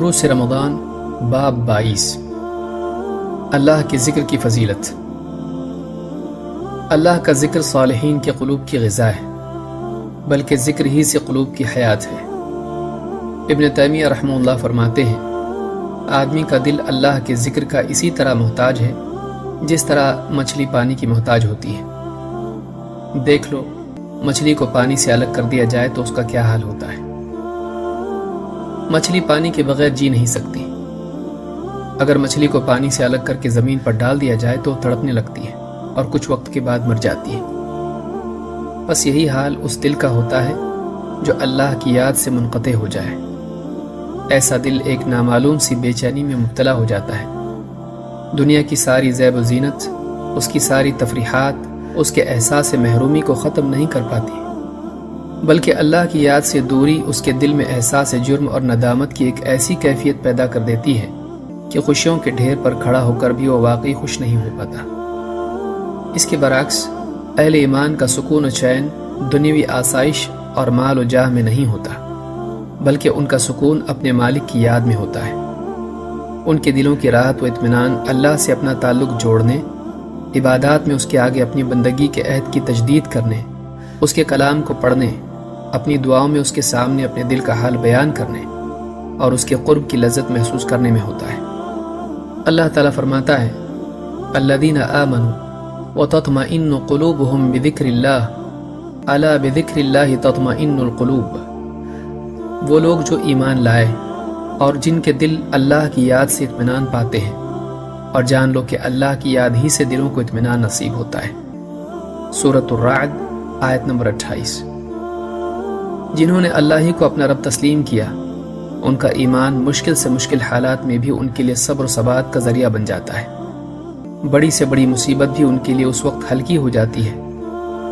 دروس رمضان باب 22 اللہ کے ذکر کی فضیلت۔ اللہ کا ذکر صالحین کے قلوب کی غذا ہے، بلکہ ذکر ہی سے قلوب کی حیات ہے۔ ابن تیمیہ رحمہ اللہ فرماتے ہیں، آدمی کا دل اللہ کے ذکر کا اسی طرح محتاج ہے جس طرح مچھلی پانی کی محتاج ہوتی ہے۔ دیکھ لو، مچھلی کو پانی سے الگ کر دیا جائے تو اس کا کیا حال ہوتا ہے۔ مچھلی پانی کے بغیر جی نہیں سکتی۔ اگر مچھلی کو پانی سے الگ کر کے زمین پر ڈال دیا جائے تو تڑپنے لگتی ہے اور کچھ وقت کے بعد مر جاتی ہے۔ بس یہی حال اس دل کا ہوتا ہے جو اللہ کی یاد سے منقطع ہو جائے۔ ایسا دل ایک نامعلوم سی بے چینی میں مبتلا ہو جاتا ہے۔ دنیا کی ساری زیب و زینت، اس کی ساری تفریحات اس کے احساس محرومی کو ختم نہیں کر پاتی، بلکہ اللہ کی یاد سے دوری اس کے دل میں احساس جرم اور ندامت کی ایک ایسی کیفیت پیدا کر دیتی ہے کہ خوشیوں کے ڈھیر پر کھڑا ہو کر بھی وہ واقعی خوش نہیں ہو پاتا۔ اس کے برعکس اہل ایمان کا سکون و چین دنیوی آسائش اور مال و جاہ میں نہیں ہوتا، بلکہ ان کا سکون اپنے مالک کی یاد میں ہوتا ہے۔ ان کے دلوں کی راحت و اطمینان اللہ سے اپنا تعلق جوڑنے، عبادات میں اس کے آگے اپنی بندگی کے عہد کی تجدید کرنے، اس کے کلام کو پڑھنے، اپنی دعاؤں میں اس کے سامنے اپنے دل کا حال بیان کرنے اور اس کے قرب کی لذت محسوس کرنے میں ہوتا ہے۔ اللہ تعالیٰ فرماتا ہے، الذین آمنوا وتطمئن قلوبهم بذکر اللہ الا بذکر اللہ تطمئن القلوب۔ وہ لوگ جو ایمان لائے اور جن کے دل اللہ کی یاد سے اطمینان پاتے ہیں، اور جان لو کہ اللہ کی یاد ہی سے دلوں کو اطمینان نصیب ہوتا ہے۔ سورۃ الرعد آیت نمبر 28۔ جنہوں نے اللہ ہی کو اپنا رب تسلیم کیا، ان کا ایمان مشکل سے مشکل حالات میں بھی ان کے لیے صبر و ثبات کا ذریعہ بن جاتا ہے۔ بڑی سے بڑی مصیبت بھی ان کے لیے اس وقت ہلکی ہو جاتی ہے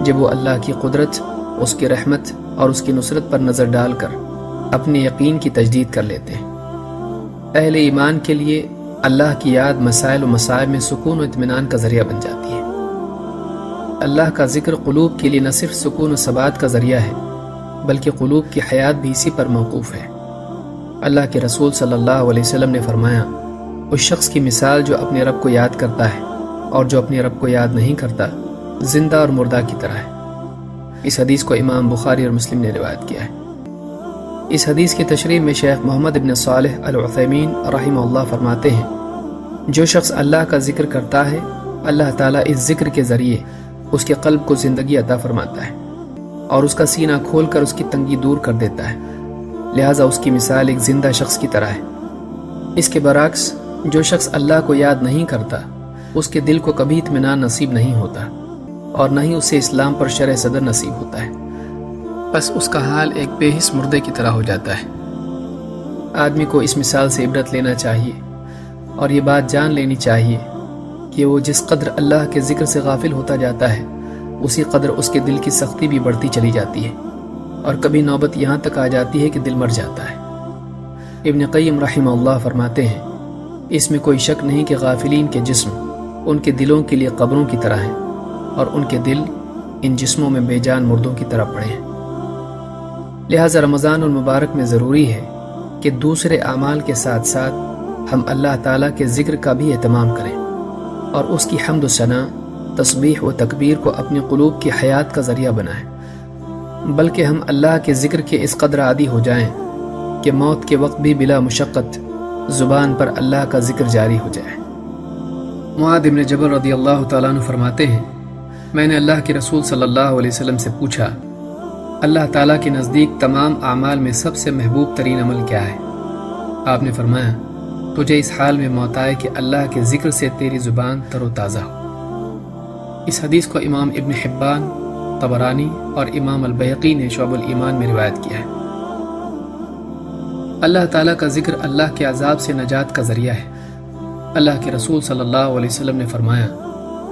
جب وہ اللہ کی قدرت، اس کی رحمت اور اس کی نصرت پر نظر ڈال کر اپنے یقین کی تجدید کر لیتے ہیں۔ اہل ایمان کے لیے اللہ کی یاد مسائل و مصائب میں سکون و اطمینان کا ذریعہ بن جاتی ہے۔ اللہ کا ذکر قلوب کے لیے نہ صرف سکون و ثبات کا ذریعہ ہے، بلکہ قلوب کی حیات بھی اسی پر موقوف ہے۔ اللہ کے رسول صلی اللہ علیہ وسلم نے فرمایا، اس شخص کی مثال جو اپنے رب کو یاد کرتا ہے اور جو اپنے رب کو یاد نہیں کرتا، زندہ اور مردہ کی طرح ہے۔ اس حدیث کو امام بخاری اور مسلم نے روایت کیا ہے۔ اس حدیث کی تشریح میں شیخ محمد ابن صالح العثیمین رحمہ اللہ فرماتے ہیں، جو شخص اللہ کا ذکر کرتا ہے، اللہ تعالیٰ اس ذکر کے ذریعے اس کے قلب کو زندگی عطا فرماتا ہے اور اس کا سینہ کھول کر اس کی تنگی دور کر دیتا ہے، لہٰذا اس کی مثال ایک زندہ شخص کی طرح ہے۔ اس کے برعکس جو شخص اللہ کو یاد نہیں کرتا، اس کے دل کو کبھی اطمینان نصیب نہیں ہوتا اور نہ ہی اسے اسلام پر شرح صدر نصیب ہوتا ہے، بس اس کا حال ایک بے حس مردے کی طرح ہو جاتا ہے۔ آدمی کو اس مثال سے عبرت لینا چاہیے اور یہ بات جان لینی چاہیے کہ وہ جس قدر اللہ کے ذکر سے غافل ہوتا جاتا ہے، اسی قدر اس کے دل کی سختی بھی بڑھتی چلی جاتی ہے اور کبھی نوبت یہاں تک آ جاتی ہے کہ دل مر جاتا ہے۔ ابن قیم رحمہ اللہ فرماتے ہیں، اس میں کوئی شک نہیں کہ غافلین کے جسم ان کے دلوں کے لیے قبروں کی طرح ہیں اور ان کے دل ان جسموں میں بے جان مردوں کی طرح پڑے ہیں۔ لہٰذا رمضان المبارک میں ضروری ہے کہ دوسرے اعمال کے ساتھ ساتھ ہم اللہ تعالیٰ کے ذکر کا بھی اہتمام کریں اور اس کی حمد و ثنا، تسبیح و تکبیر کو اپنی قلوب کی حیات کا ذریعہ بنائیں، بلکہ ہم اللہ کے ذکر کے اس قدر عادی ہو جائیں کہ موت کے وقت بھی بلا مشقت زبان پر اللہ کا ذکر جاری ہو جائے۔ معاذ بن جبل رضی اللہ تعالیٰ عنہ فرماتے ہیں، میں نے اللہ کے رسول صلی اللہ علیہ وسلم سے پوچھا، اللہ تعالیٰ کے نزدیک تمام اعمال میں سب سے محبوب ترین عمل کیا ہے؟ آپ نے فرمایا، تجھے اس حال میں موت آئے کہ اللہ کے ذکر سے تیری زبان تر و تازہ ہو۔ اس حدیث کو امام ابن حبان، طبرانی اور امام البیہقی نے شعب الایمان میں روایت کیا ہے۔ اللہ تعالیٰ کا ذکر اللہ کے عذاب سے نجات کا ذریعہ ہے۔ اللہ کے رسول صلی اللہ علیہ وسلم نے فرمایا،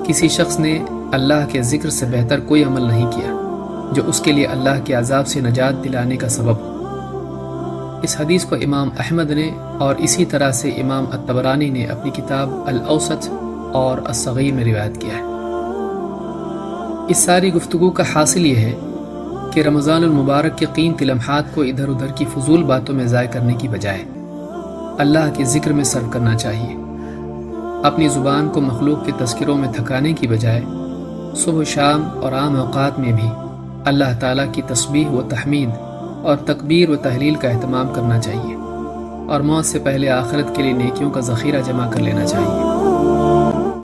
کسی شخص نے اللہ کے ذکر سے بہتر کوئی عمل نہیں کیا جو اس کے لیے اللہ کے عذاب سے نجات دلانے کا سبب ہو۔ اس حدیث کو امام احمد نے اور اسی طرح سے امام الطبرانی نے اپنی کتاب الاوسط اور الصغیر میں روایت کیا ہے۔ اس ساری گفتگو کا حاصل یہ ہے کہ رمضان المبارک کے قیمتی لمحات کو ادھر ادھر کی فضول باتوں میں ضائع کرنے کی بجائے اللہ کے ذکر میں صرف کرنا چاہیے۔ اپنی زبان کو مخلوق کے تذکروں میں تھکانے کی بجائے صبح شام اور عام اوقات میں بھی اللہ تعالیٰ کی تسبیح و تحمید اور تکبیر و تحلیل کا اہتمام کرنا چاہیے، اور موت سے پہلے آخرت کے لیے نیکیوں کا ذخیرہ جمع کر لینا چاہیے۔